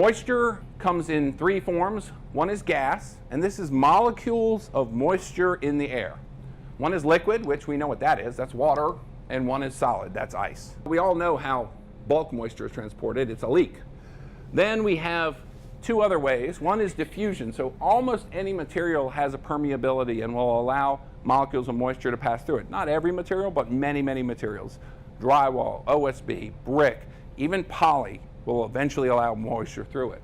Moisture comes in three forms. One is gas, and this is molecules of moisture in the air. One is liquid, which we know what that is, that's water, and one is solid, that's ice. We all know how bulk moisture is transported, it's a leak. Then we have two other ways. One is diffusion, so almost any material has a permeability and will allow molecules of moisture to pass through it. Not every material, but many, many materials. Drywall, OSB, brick, even poly will eventually allow moisture through it.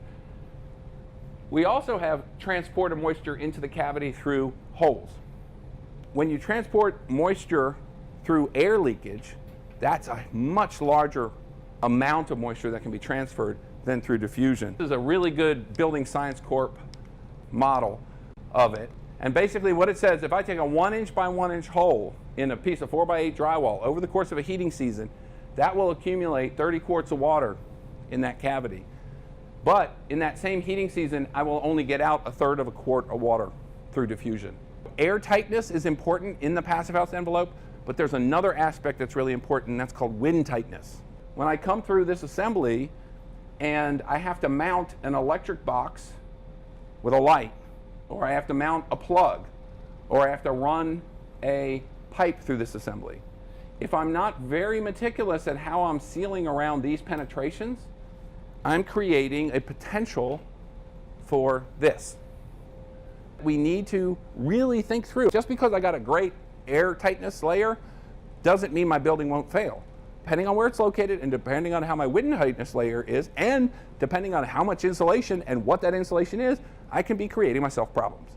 We also have transport of moisture into the cavity through holes. When you transport moisture through air leakage, that's a much larger amount of moisture that can be transferred than through diffusion. This is a really good Building Science Corp model of it. And basically what it says, if I take a 1-inch by 1-inch hole in a piece of 4x8 drywall over the course of a heating season, that will accumulate 30 quarts of water in that cavity. But in that same heating season, I will only get out 1/3 of a quart of water through diffusion. Air tightness is important in the Passivhaus envelope, but there's another aspect that's really important, and that's called wind tightness. When I come through this assembly and I have to mount an electric box with a light, or I have to mount a plug, or I have to run a pipe through this assembly, if I'm not very meticulous at how I'm sealing around these penetrations, I'm creating a potential for this. We need to really think through. Just because I got a great air tightness layer doesn't mean my building won't fail. Depending on where it's located and depending on how my wind tightness layer is and depending on how much insulation and what that insulation is, I can be creating myself problems.